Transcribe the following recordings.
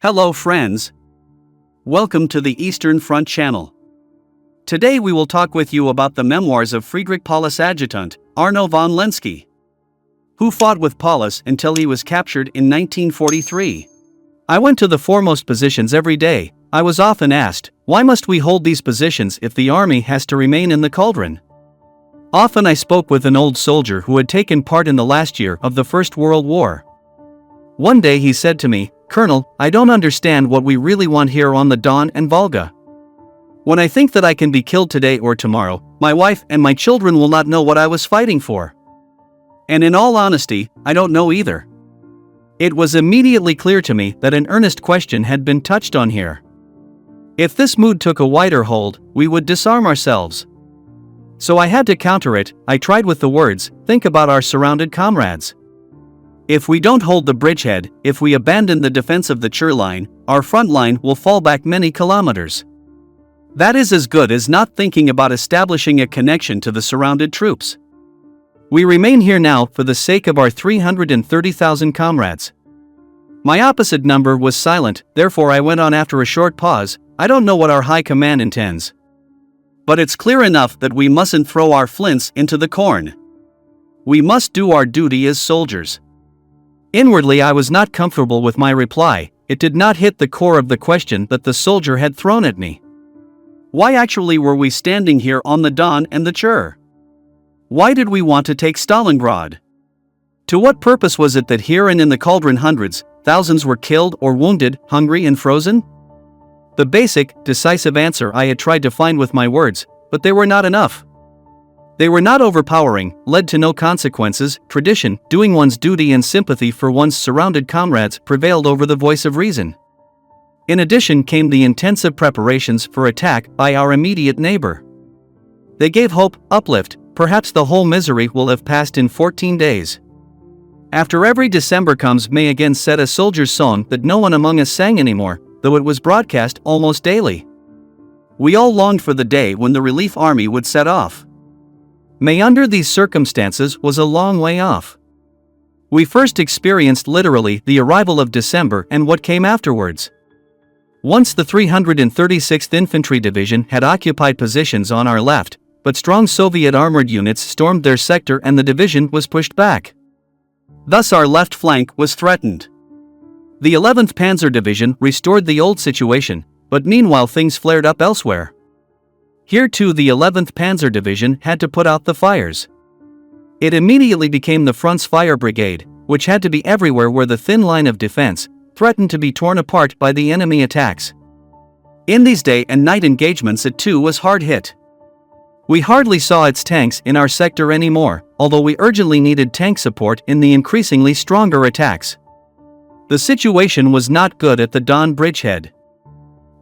Hello friends. Welcome to the Eastern Front channel. Today we will talk with you about the memoirs of Friedrich Paulus adjutant, Arno von Lenski, who fought with Paulus until he was captured in 1943. I went to the foremost positions every day. I was often asked, why must we hold these positions if the army has to remain in the cauldron? Often I spoke with an old soldier who had taken part in the last year of the First World War. One day he said to me, "Colonel, I don't understand what we really want here on the Don and Volga. When I think that I can be killed today or tomorrow, my wife and my children will not know what I was fighting for. And in all honesty, I don't know either." It was immediately clear to me that an earnest question had been touched on here. If this mood took a wider hold, we would disarm ourselves. So I had to counter it. I tried with the words, think about our surrounded comrades. If we don't hold the bridgehead, if we abandon the defense of the Chur line, our front line will fall back many kilometers. That is as good as not thinking about establishing a connection to the surrounded troops. We remain here now for the sake of our 330,000 comrades. My opposite number was silent, therefore I went on after a short pause. I don't know what our high command intends. But it's clear enough that we mustn't throw our flints into the corn. We must do our duty as soldiers. Inwardly I was not comfortable with my reply. It did not hit the core of the question that the soldier had thrown at me. Why actually were we standing here on the Don and the Chur? Why did we want to take Stalingrad? To what purpose was it that here and in the cauldron hundreds, thousands were killed or wounded, hungry and frozen? The basic, decisive answer I had tried to find with my words, but they were not enough. They were not overpowering, led to no consequences. Tradition, doing one's duty and sympathy for one's surrounded comrades prevailed over the voice of reason. In addition came the intensive preparations for attack by our immediate neighbor. They gave hope, uplift. Perhaps the whole misery will have passed in 14 days. After every December comes May again, said a soldier's song that no one among us sang anymore, though it was broadcast almost daily. We all longed for the day when the relief army would set off. May under these circumstances was a long way off. We first experienced literally the arrival of December and what came afterwards. Once the 336th Infantry Division had occupied positions on our left, but strong Soviet armored units stormed their sector and the division was pushed back. Thus our left flank was threatened. The 11th Panzer Division restored the old situation, but meanwhile things flared up elsewhere. Here too the 11th Panzer Division had to put out the fires. It immediately became the front's fire brigade, which had to be everywhere where the thin line of defense threatened to be torn apart by the enemy attacks. In these day and night engagements it too was hard hit. We hardly saw its tanks in our sector anymore, although we urgently needed tank support in the increasingly stronger attacks. The situation was not good at the Don bridgehead.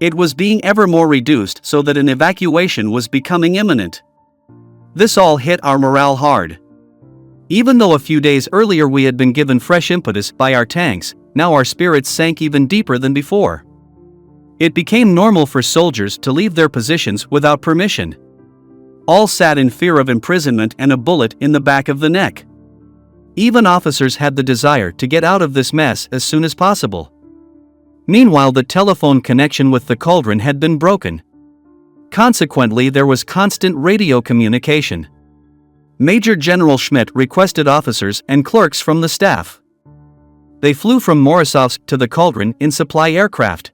It was being ever more reduced so that an evacuation was becoming imminent. This all hit our morale hard. Even though a few days earlier we had been given fresh impetus by our tanks, now our spirits sank even deeper than before. It became normal for soldiers to leave their positions without permission. All sat in fear of imprisonment and a bullet in the back of the neck. Even officers had the desire to get out of this mess as soon as possible. Meanwhile the telephone connection with the cauldron had been broken. Consequently there was constant radio communication. Major General Schmidt requested officers and clerks from the staff. They flew from Morozovsk to the cauldron in supply aircraft.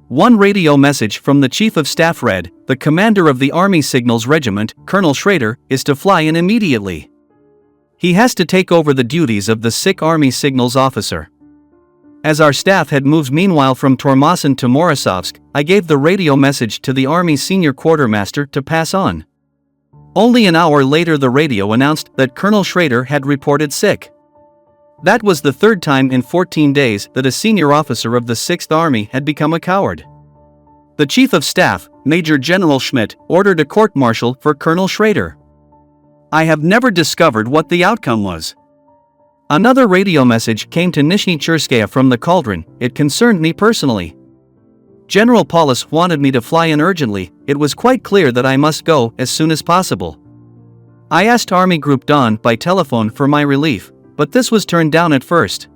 One radio message from the Chief of Staff read, "The commander of the Army Signals Regiment, Colonel Schrader, is to fly in immediately. He has to take over the duties of the sick Army Signals officer." As our staff had moved meanwhile from Tormosin to Morozovsk, I gave the radio message to the Army's senior quartermaster to pass on. Only an hour later the radio announced that Colonel Schrader had reported sick. That was the third time in 14 days that a senior officer of the 6th Army had become a coward. The Chief of Staff, Major General Schmidt, ordered a court-martial for Colonel Schrader. I have never discovered what the outcome was. Another radio message came to Nizhny Cherskaya from the cauldron. It concerned me personally. General Paulus wanted me to fly in urgently. It was quite clear that I must go as soon as possible. I asked Army Group Don by telephone for my relief, but this was turned down at first.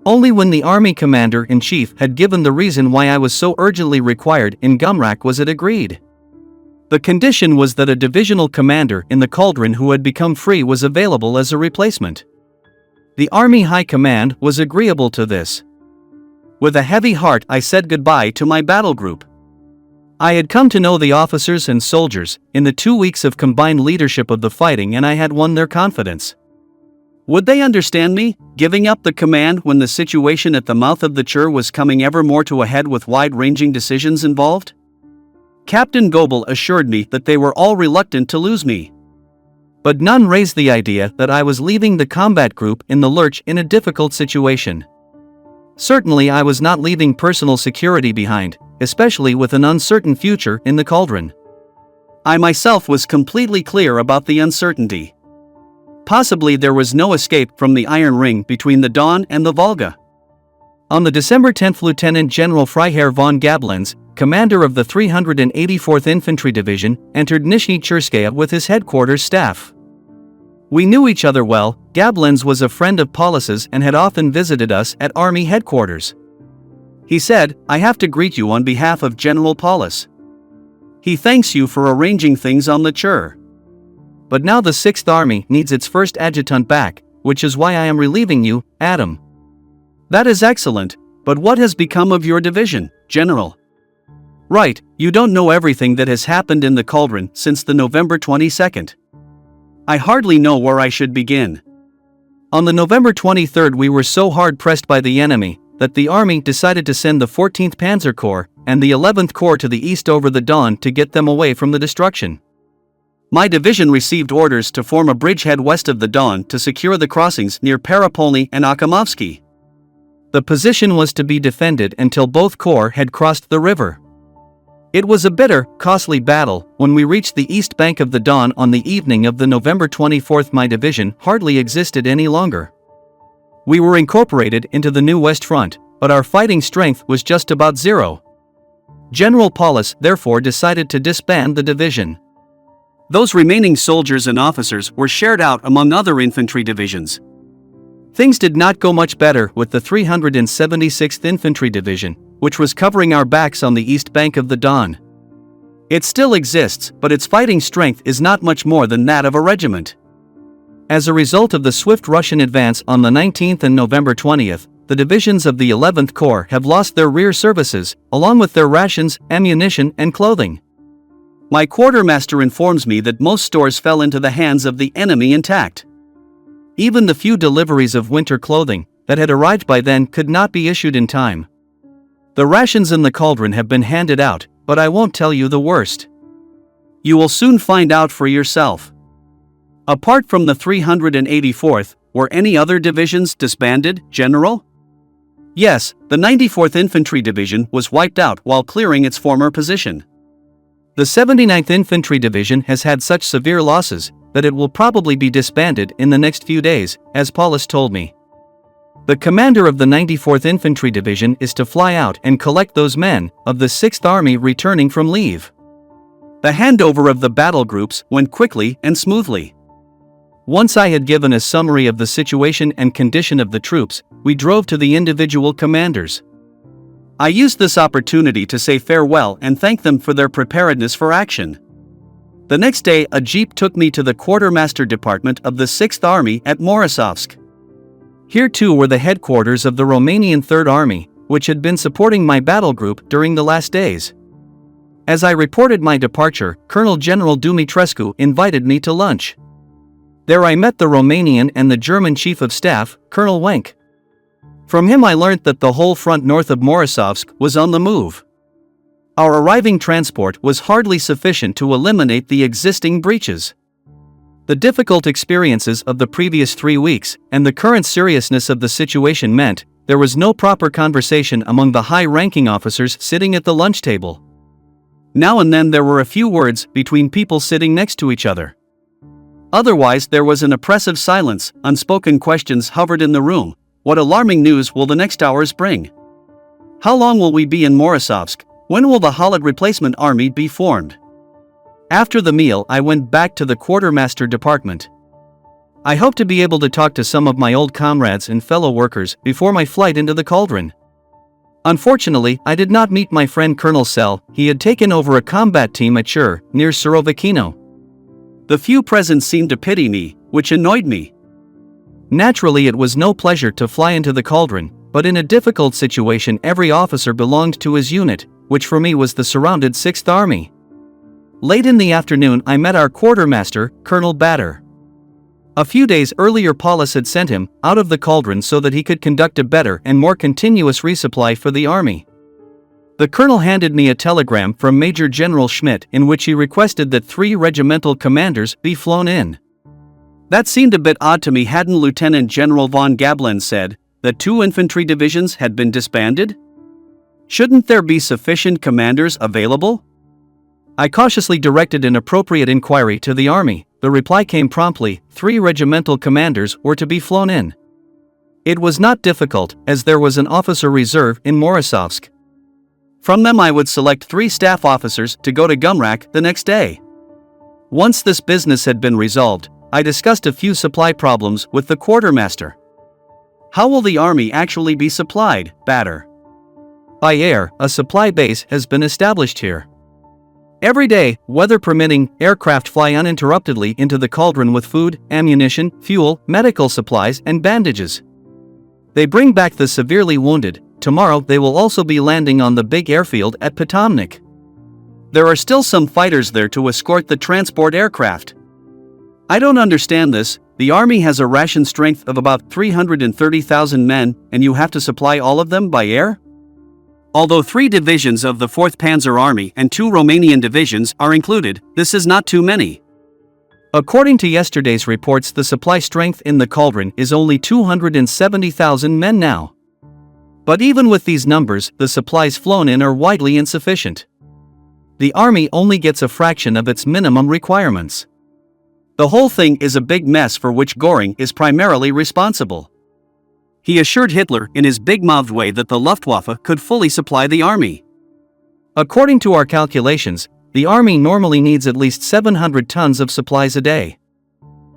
Only when the army commander-in-chief had given the reason why I was so urgently required in Gumrak was it agreed. The condition was that a divisional commander in the Cauldron who had become free was available as a replacement. The Army High Command was agreeable to this. With a heavy heart I said goodbye to my battle group. I had come to know the officers and soldiers in the 2 weeks of combined leadership of the fighting, and I had won their confidence. Would they understand me, giving up the command when the situation at the mouth of the Chur was coming ever more to a head with wide-ranging decisions involved? Captain Goebel assured me that they were all reluctant to lose me. But none raised the idea that I was leaving the combat group in the lurch in a difficult situation. Certainly I was not leaving personal security behind, especially with an uncertain future in the Cauldron. I myself was completely clear about the uncertainty. Possibly there was no escape from the iron ring between the Don and the Volga. On the December 10th, Lieutenant General Freiherr von Gablenz, commander of the 384th Infantry Division, entered Nizhny Churskaya with his headquarters staff. We knew each other well. Gablenz was a friend of Paulus's and had often visited us at Army headquarters. He said, "I have to greet you on behalf of General Paulus. He thanks you for arranging things on the Chur. But now the 6th Army needs its first adjutant back, which is why I am relieving you, Adam." "That is excellent, but what has become of your division, General?" "Right, you don't know everything that has happened in the Cauldron since the November 22nd. I hardly know where I should begin. On the November 23rd we were so hard pressed by the enemy that the army decided to send the 14th Panzer Corps and the 11th Corps to the east over the Don to get them away from the destruction. My division received orders to form a bridgehead west of the Don to secure the crossings near Perepolny and Akhimovsky. The position was to be defended until both corps had crossed the river. It was a bitter, costly battle. When we reached the east bank of the Don on the evening of the November 24th, my division hardly existed any longer. We were incorporated into the new West Front, but our fighting strength was just about zero. General Paulus therefore decided to disband the division. Those remaining soldiers and officers were shared out among other infantry divisions. Things did not go much better with the 376th Infantry Division, which was covering our backs on the east bank of the Don. It still exists, but its fighting strength is not much more than that of a regiment. As a result of the swift Russian advance on the 19th and November 20th, the divisions of the 11th Corps have lost their rear services, along with their rations, ammunition, and clothing. My quartermaster informs me that most stores fell into the hands of the enemy intact. Even the few deliveries of winter clothing that had arrived by then could not be issued in time. The rations in the Cauldron have been handed out, but I won't tell you the worst. You will soon find out for yourself. Apart from the 384th, were any other divisions disbanded, General? Yes, the 94th Infantry Division was wiped out while clearing its former position. The 79th Infantry Division has had such severe losses that it will probably be disbanded in the next few days, as Paulus told me. The commander of the 94th Infantry Division is to fly out and collect those men of the 6th Army returning from leave. The handover of the battle groups went quickly and smoothly. Once I had given a summary of the situation and condition of the troops, we drove to the individual commanders. I used this opportunity to say farewell and thank them for their preparedness for action. The next day a jeep took me to the quartermaster department of the 6th Army at Morozovsk. Here too were the headquarters of the Romanian 3rd Army, which had been supporting my battle group during the last days. As I reported my departure, Colonel General Dumitrescu invited me to lunch. There I met the Romanian and the German Chief of Staff, Colonel Wenck. From him I learnt that the whole front north of Morozovsk was on the move. Our arriving transport was hardly sufficient to eliminate the existing breaches. The difficult experiences of the previous 3 weeks and the current seriousness of the situation meant there was no proper conversation among the high-ranking officers sitting at the lunch table. Now and then there were a few words between people sitting next to each other. Otherwise there was an oppressive silence. Unspoken questions hovered in the room. What alarming news will the next hours bring? How long will we be in Morozovsk? When will the Holod replacement army be formed? After the meal I went back to the quartermaster department. I hope to be able to talk to some of my old comrades and fellow workers before my flight into the cauldron. Unfortunately, I did not meet my friend Colonel Sell. He had taken over a combat team at Chur, near Surovikino. The few present seemed to pity me, which annoyed me. Naturally, it was no pleasure to fly into the cauldron, but in a difficult situation every officer belonged to his unit, which for me was the surrounded 6th Army. Late in the afternoon I met our quartermaster, Colonel Batter. A few days earlier Paulus had sent him out of the cauldron so that he could conduct a better and more continuous resupply for the army. The colonel handed me a telegram from Major General Schmidt in which he requested that 3 regimental commanders be flown in. That seemed a bit odd to me. Hadn't Lieutenant General von Gablen said that 2 infantry divisions had been disbanded? Shouldn't there be sufficient commanders available? I cautiously directed an appropriate inquiry to the army. The reply came promptly: 3 regimental commanders were to be flown in. It was not difficult, as there was an officer reserve in Morisovsk. From them I would select 3 staff officers to go to Gumrak the next day. Once this business had been resolved, I discussed a few supply problems with the quartermaster. How will the army actually be supplied, Batter? By air. A supply base has been established here. Every day, weather permitting, aircraft fly uninterruptedly into the cauldron with food, ammunition, fuel, medical supplies, and bandages. They bring back the severely wounded. Tomorrow they will also be landing on the big airfield at Potomnik. There are still some fighters there to escort the transport aircraft. I don't understand this. The army has a ration strength of about 330,000 men, and you have to supply all of them by air? Although 3 divisions of the 4th Panzer Army and 2 Romanian divisions are included, this is not too many. According to yesterday's reports, the supply strength in the cauldron is only 270,000 men now. But even with these numbers, the supplies flown in are widely insufficient. The army only gets a fraction of its minimum requirements. The whole thing is a big mess for which Göring is primarily responsible. He assured Hitler in his big-mouthed way that the Luftwaffe could fully supply the army. According to our calculations, the army normally needs at least 700 tons of supplies a day.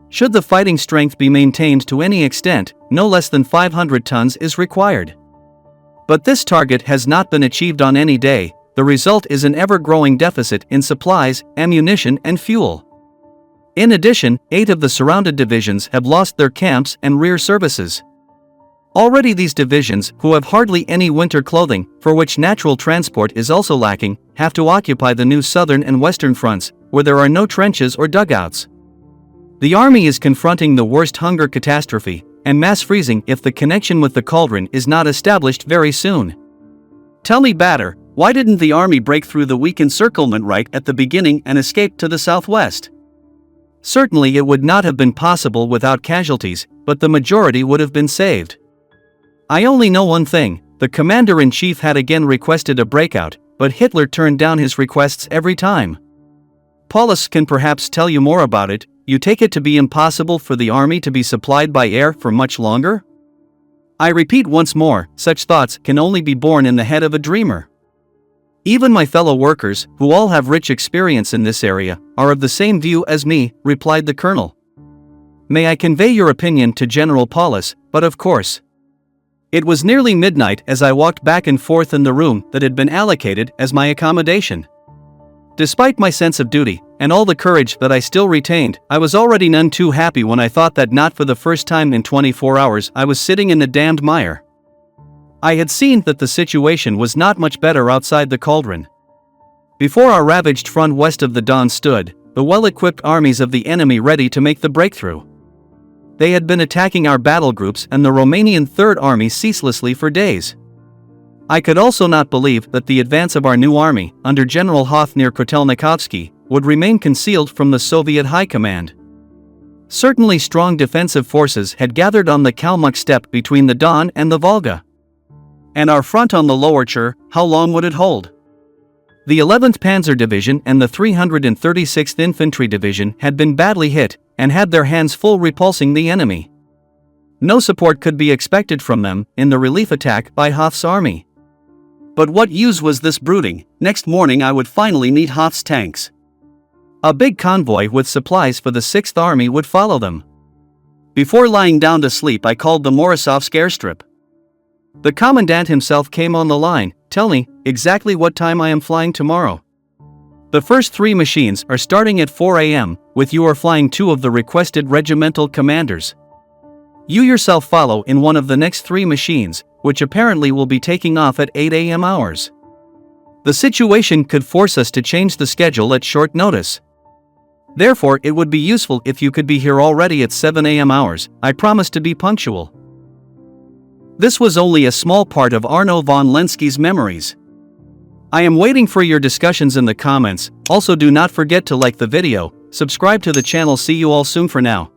Should the fighting strength be maintained to any extent, no less than 500 tons is required. But this target has not been achieved on any day. The result is an ever-growing deficit in supplies, ammunition, and fuel. In addition, 8 of the surrounded divisions have lost their camps and rear services. Already these divisions, who have hardly any winter clothing, for which natural transport is also lacking, have to occupy the new southern and western fronts, where there are no trenches or dugouts. The army is confronting the worst hunger catastrophe, and mass freezing if the connection with the cauldron is not established very soon. Tell me, Batter, why didn't the army break through the weak encirclement right at the beginning and escape to the southwest? Certainly it would not have been possible without casualties, but the majority would have been saved. I only know one thing: the commander-in-chief had again requested a breakout, but Hitler turned down his requests every time. Paulus can perhaps tell you more about it. You take it to be impossible for the army to be supplied by air for much longer? I repeat once more, such thoughts can only be born in the head of a dreamer. Even my fellow workers, who all have rich experience in this area, are of the same view as me, replied the colonel. May I convey your opinion to General Paulus, but of course. It was nearly midnight as I walked back and forth in the room that had been allocated as my accommodation. Despite my sense of duty, and all the courage that I still retained, I was already none too happy when I thought that not for the first time in 24 hours I was sitting in the damned mire. I had seen that the situation was not much better outside the cauldron. Before our ravaged front west of the Don stood the well-equipped armies of the enemy ready to make the breakthrough. They had been attacking our battle groups and the Romanian Third Army ceaselessly for days. I could also not believe that the advance of our new army, under General Hoth near Kotelnikovsky, would remain concealed from the Soviet High Command. Certainly strong defensive forces had gathered on the Kalmuk steppe between the Don and the Volga. And our front on the lower Chur, how long would it hold? The 11th Panzer Division and the 336th Infantry Division had been badly hit, and had their hands full repulsing the enemy. No support could be expected from them in the relief attack by Hoth's army. But what use was this brooding? Next morning I would finally meet Hoth's tanks. A big convoy with supplies for the 6th Army would follow them. Before lying down to sleep, I called the Morozovsk airstrip. The commandant himself came on the line, telling exactly what time I am flying tomorrow. The first 3 machines are starting at 4 a.m., with you are flying 2 of the requested regimental commanders. You yourself follow in one of the next 3 machines, which apparently will be taking off at 8 a.m. hours. The situation could force us to change the schedule at short notice. Therefore, it would be useful if you could be here already at 7 a.m. hours. I promise to be punctual. This was only a small part of Arno von Lenski's memories. I am waiting for your discussions in the comments. Also, do not forget to like the video, subscribe to the channel. See you all soon for now.